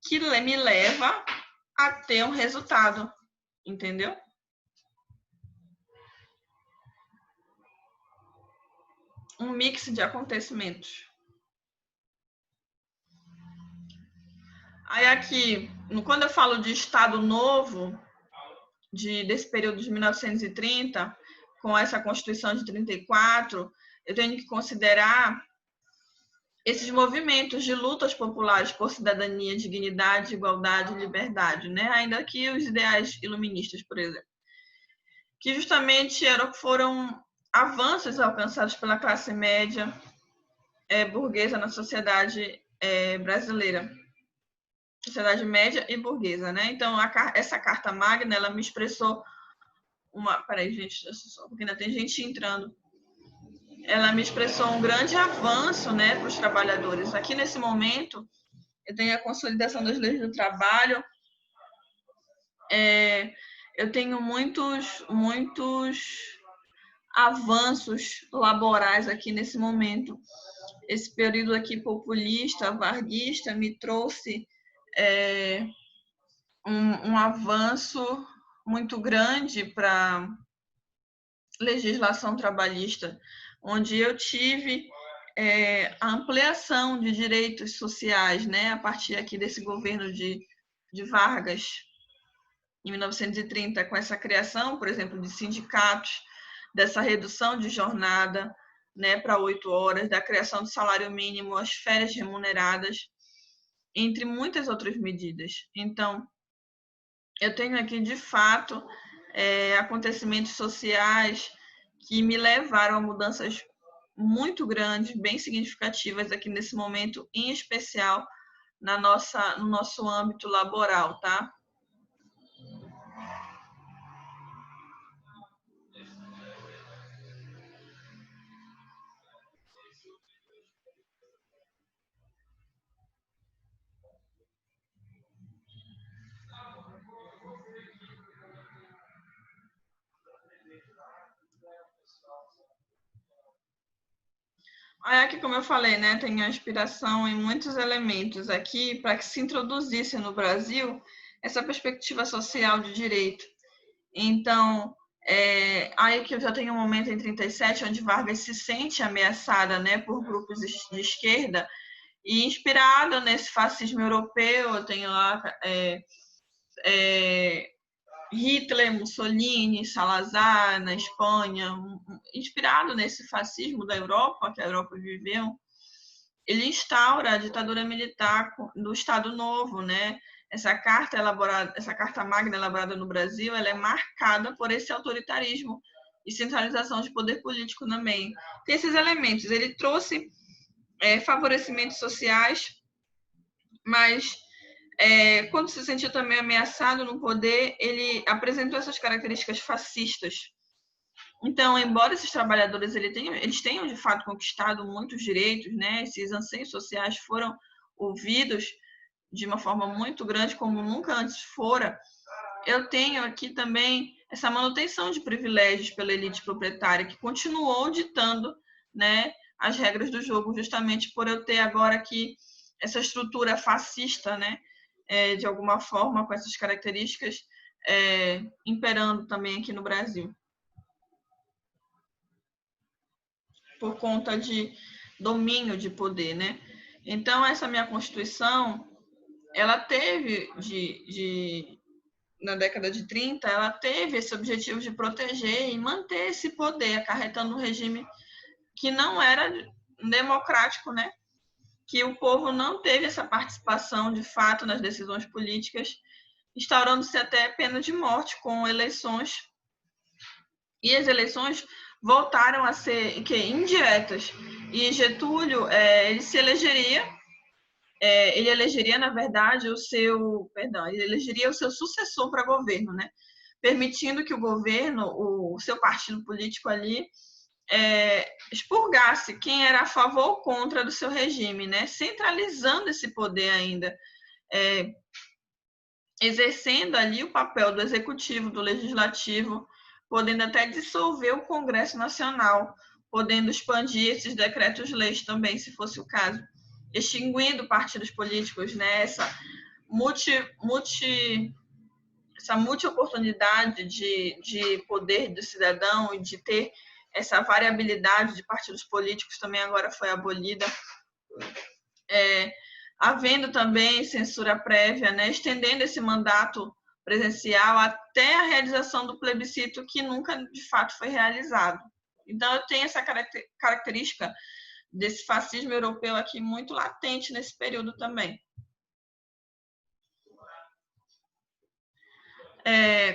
que me leva a ter um resultado, entendeu? Um mix de acontecimentos. Aí aqui, quando eu falo de Estado Novo, desse período de 1930, com essa Constituição de 34, eu tenho que considerar esses movimentos de lutas populares por cidadania, dignidade, igualdade e liberdade, né? Ainda que os ideais iluministas, por exemplo, que justamente foram avanços alcançados pela classe média burguesa na sociedade brasileira, sociedade média e burguesa, né? Então, essa Carta Magna, ela me expressou peraí, gente, porque ainda tem gente entrando. Ela me expressou um grande avanço, né, para os trabalhadores. Aqui, nesse momento, eu tenho a consolidação das leis do trabalho, eu tenho muitos avanços laborais aqui nesse momento. Esse período aqui populista, varguista, me trouxe um avanço muito grande para legislação trabalhista, onde eu tive a ampliação de direitos sociais, né, a partir aqui desse governo de Vargas, em 1930, com essa criação, por exemplo, de sindicatos, dessa redução de jornada, né, para 8 horas, da criação do salário mínimo, as férias remuneradas, entre muitas outras medidas. Então, eu tenho aqui, de fato, acontecimentos sociais que me levaram a mudanças muito grandes, bem significativas aqui nesse momento, em especial no nosso âmbito laboral, tá? Aqui, como eu falei, né, tem a inspiração em muitos elementos aqui para que se introduzisse no Brasil essa perspectiva social de direito. Então, aí que eu já tenho um momento em 37, onde Vargas se sente ameaçada, né, por grupos de esquerda, e inspirado nesse fascismo europeu, eu tenho lá Hitler, Mussolini, Salazar na Espanha, inspirado nesse fascismo da Europa, que a Europa viveu. Ele instaura a ditadura militar do Estado Novo, né? Essa carta magna elaborada no Brasil, ela é marcada por esse autoritarismo e centralização de poder político também. Tem esses elementos. Ele trouxe favorecimentos sociais, mas quando se sentiu também ameaçado no poder, ele apresentou essas características fascistas. Então, embora esses trabalhadores eles tenham de fato conquistado muitos direitos, né? Esses anseios sociais foram ouvidos de uma forma muito grande, como nunca antes fora. Eu tenho aqui também essa manutenção de privilégios pela elite proprietária, que continuou ditando, né, as regras do jogo, justamente por eu ter agora aqui essa estrutura fascista, né, de alguma forma, com essas características, imperando também aqui no Brasil. Por conta de domínio de poder, né? Então, essa minha Constituição, ela teve, na década de 30, ela teve esse objetivo de proteger e manter esse poder, acarretando um regime que não era democrático, né? Que o povo não teve essa participação, de fato, nas decisões políticas, instaurando-se até pena de morte com eleições. E as eleições voltaram a ser indiretas. E Getúlio, ele se elegeria, ele elegeria, na verdade, ele elegeria o seu sucessor para governo, né? Permitindo que o governo, o seu partido político ali, expurgasse quem era a favor ou contra do seu regime, né? Centralizando esse poder ainda, exercendo ali o papel do executivo, do legislativo, podendo até dissolver o Congresso Nacional, podendo expandir esses decretos-leis também, se fosse o caso, extinguindo partidos políticos, né? Essa multi-oportunidade de poder do cidadão e de ter essa variabilidade de partidos políticos também agora foi abolida. Havendo também censura prévia, né? Estendendo esse mandato presencial até a realização do plebiscito, que nunca, de fato, foi realizado. Então, eu tenho essa característica desse fascismo europeu aqui muito latente nesse período também.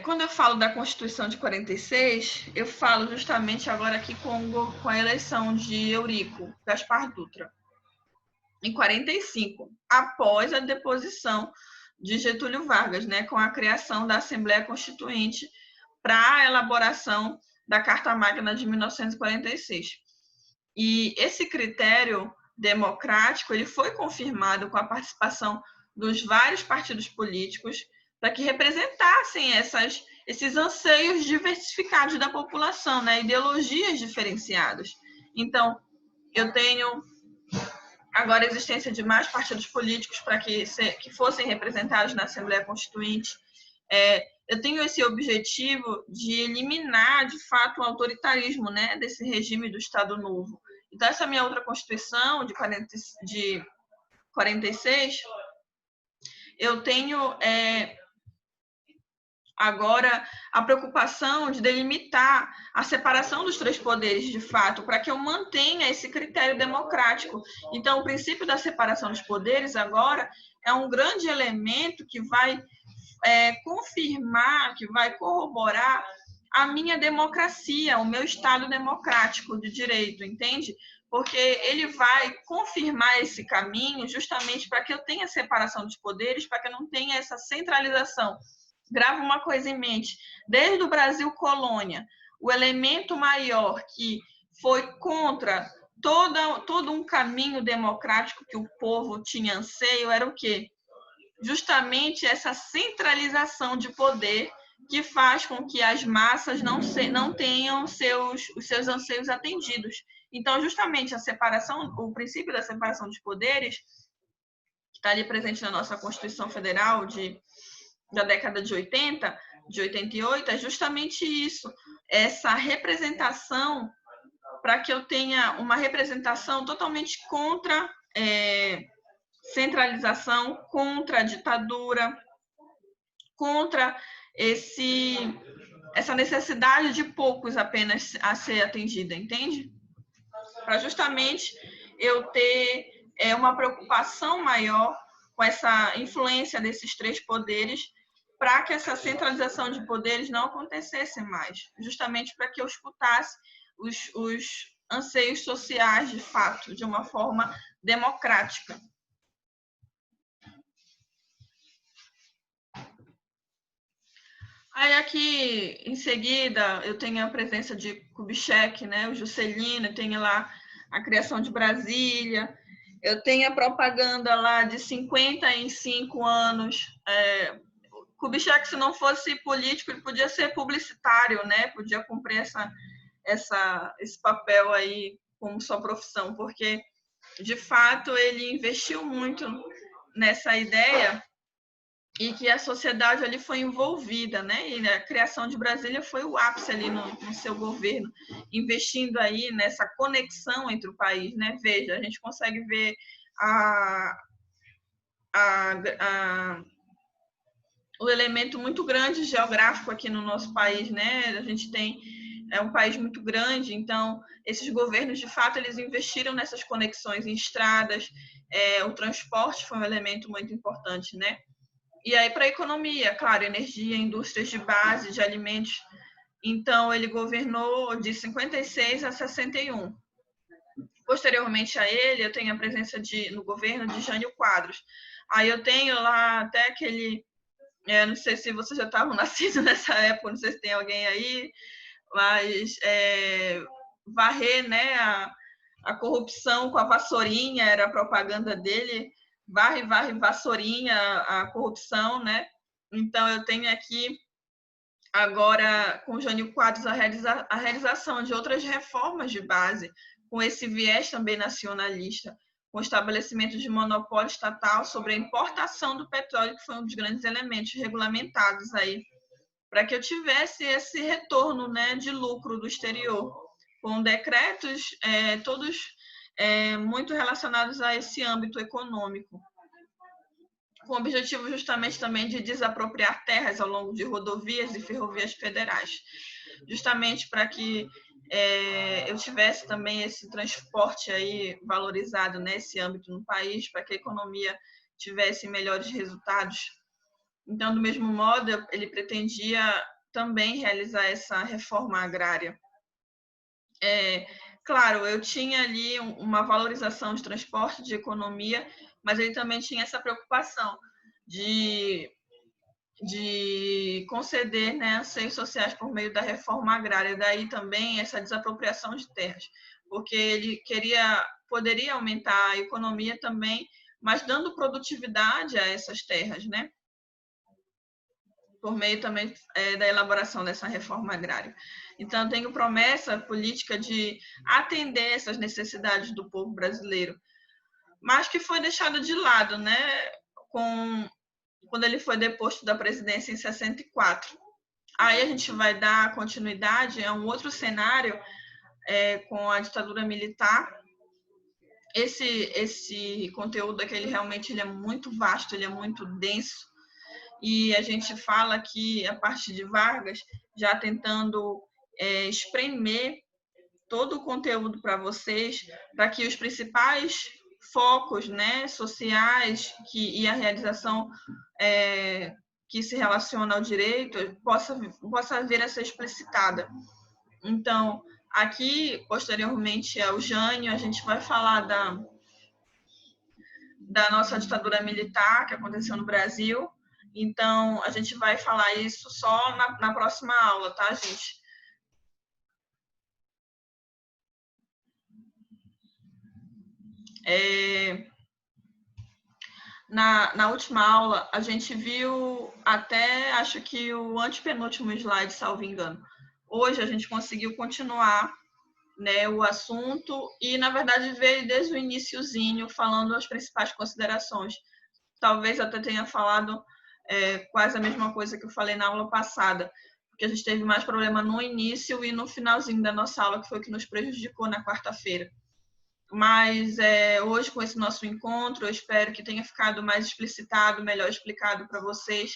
Quando eu falo da Constituição de 46, eu falo justamente agora aqui com a eleição de Eurico Gaspar Dutra, em 45, após a deposição de Getúlio Vargas, né, com a criação da Assembleia Constituinte para a elaboração da Carta Magna de 1946. E esse critério democrático ele foi confirmado com a participação dos vários partidos políticos para que representassem esses anseios diversificados da população, né, ideologias diferenciadas. Então, eu tenho agora a existência de mais partidos políticos para que fossem representados na Assembleia Constituinte. Eu tenho esse objetivo de eliminar, de fato, o autoritarismo, né, desse regime do Estado Novo, Então, essa minha outra Constituição, de 46, eu tenho agora a preocupação de delimitar a separação dos três poderes, de fato, para que eu mantenha esse critério democrático. Então, o princípio da separação dos poderes agora é um grande elemento que vai confirmar, que vai corroborar a minha democracia, o meu Estado democrático de direito, entende? Porque ele vai confirmar esse caminho justamente para que eu tenha separação dos poderes, para que eu não tenha essa centralização. Grava uma coisa em mente, desde o Brasil colônia, o elemento maior que foi contra todo um caminho democrático que o povo tinha anseio era o quê? Justamente essa centralização de poder que faz com que as massas não tenham os seus anseios atendidos. Então, justamente a separação, o princípio da separação dos poderes, que está ali presente na nossa Constituição Federal da década de 80, de 88, é justamente isso, essa representação, para que eu tenha uma representação totalmente contra centralização, contra a ditadura, contra essa necessidade de poucos apenas a ser atendida, entende? Para justamente eu ter uma preocupação maior com essa influência desses três poderes, para que essa centralização de poderes não acontecesse mais, justamente para que eu escutasse os anseios sociais, de fato, de uma forma democrática. Aí aqui, em seguida, eu tenho a presença de Kubitschek, né, o Juscelino, tenho lá a criação de Brasília, eu tenho a propaganda lá de 50 em 5 anos. Kubitschek, se não fosse político, ele podia ser publicitário, né, podia cumprir esse papel aí como sua profissão, porque, de fato, ele investiu muito nessa ideia e que a sociedade ali foi envolvida, né? E a criação de Brasília foi o ápice ali no seu governo, investindo aí nessa conexão entre o país, né? Veja, a gente consegue ver o elemento muito grande geográfico aqui no nosso país, né? A gente tem um país muito grande, então esses governos, de fato, eles investiram nessas conexões em estradas, o transporte foi um elemento muito importante, né? E aí, para a economia, claro, energia, indústrias de base, de alimentos. Então, ele governou de 56 a 61. Posteriormente a ele, eu tenho a presença no governo de Jânio Quadros. Aí eu tenho lá até aquele... não sei se vocês já estavam nascidos nessa época, não sei se tem alguém aí, mas varrer, né, a corrupção com a vassourinha, era a propaganda dele, varre, vassourinha, a corrupção, né? Então, eu tenho aqui, agora, com o Jânio Quadros, a realização de outras reformas de base, com esse viés também nacionalista, com o estabelecimento de monopólio estatal sobre a importação do petróleo, que foi um dos grandes elementos regulamentados aí, para que eu tivesse esse retorno, né, de lucro do exterior, com decretos todos muito relacionados a esse âmbito econômico, com o objetivo justamente também de desapropriar terras ao longo de rodovias e ferrovias federais, justamente para que eu tivesse também esse transporte aí valorizado nesse âmbito no país, para que a economia tivesse melhores resultados. Então, do mesmo modo, ele pretendia também realizar essa reforma agrária. Claro, eu tinha ali uma valorização de transporte, de economia, mas ele também tinha essa preocupação de conceder, né, anseios sociais por meio da reforma agrária. Daí também essa desapropriação de terras, porque ele poderia aumentar a economia também, mas dando produtividade a essas terras, né? Por meio também da elaboração dessa reforma agrária. Então, eu tenho promessa política de atender essas necessidades do povo brasileiro, mas que foi deixada de lado, né, quando ele foi deposto da presidência em 64. Aí a gente vai dar continuidade a um outro cenário com a ditadura militar, esse conteúdo aqui, ele é muito vasto, ele é muito denso, e a gente fala aqui, a partir de Vargas, já tentando espremer todo o conteúdo para vocês, para que os principais focos, né, sociais e a realização que se relaciona ao direito possa vir a ser explicitada. Então, aqui, posteriormente ao Jânio, a gente vai falar da nossa ditadura militar que aconteceu no Brasil. Então, a gente vai falar isso só na próxima aula, tá, gente? Na última aula, a gente viu até, acho que o antepenúltimo slide, salvo engano. Hoje, a gente conseguiu continuar, né, o assunto e, na verdade, veio desde o iniciozinho, falando as principais considerações. Talvez até tenha falado quase a mesma coisa que eu falei na aula passada, porque a gente teve mais problema no início e no finalzinho da nossa aula, que foi o que nos prejudicou na quarta-feira. Mas hoje, com esse nosso encontro, eu espero que tenha ficado mais explicitado, melhor explicado para vocês.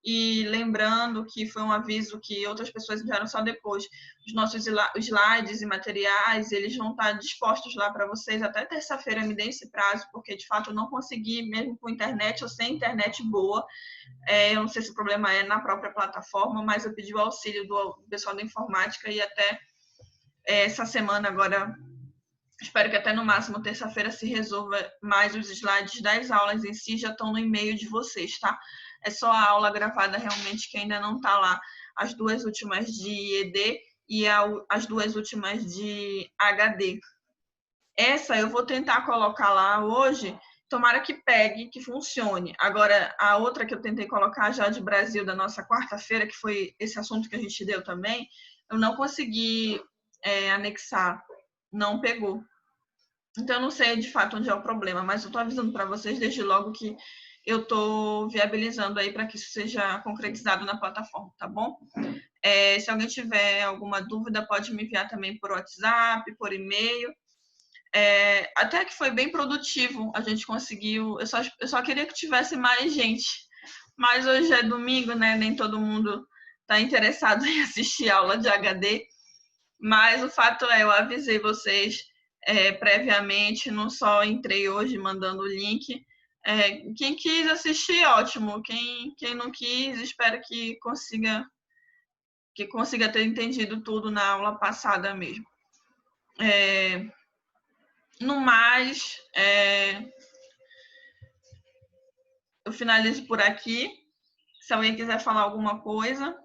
E lembrando que foi um aviso que outras pessoas enviaram só depois. Os nossos slides e materiais, eles vão estar dispostos lá para vocês até terça-feira, me dê esse prazo, porque de fato eu não consegui, mesmo com internet ou sem internet boa. Eu não sei se o problema é na própria plataforma, mas eu pedi o auxílio do pessoal da informática e até essa semana agora, espero que até no máximo terça-feira se resolva, mais os slides das aulas em si já estão no e-mail de vocês, tá? É só a aula gravada realmente que ainda não está lá. As duas últimas de ED e as duas últimas de HD. Essa eu vou tentar colocar lá hoje, tomara que pegue, que funcione. Agora, a outra que eu tentei colocar já de Brasil, da nossa quarta-feira, que foi esse assunto que a gente deu também, eu não consegui anexar, não pegou. Então, eu não sei de fato onde é o problema, mas eu estou avisando para vocês desde logo que eu estou viabilizando aí para que isso seja concretizado na plataforma, tá bom? Se alguém tiver alguma dúvida, pode me enviar também por WhatsApp, por e-mail. Até que foi bem produtivo, a gente conseguiu. Eu só queria que tivesse mais gente, mas hoje é domingo, né? Nem todo mundo está interessado em assistir aula de HD. Mas o fato eu avisei vocês previamente, não só entrei hoje mandando o link. Quem quis assistir, ótimo. Quem não quis, espero que consiga ter entendido tudo na aula passada mesmo. No mais, eu finalizo por aqui. Se alguém quiser falar alguma coisa.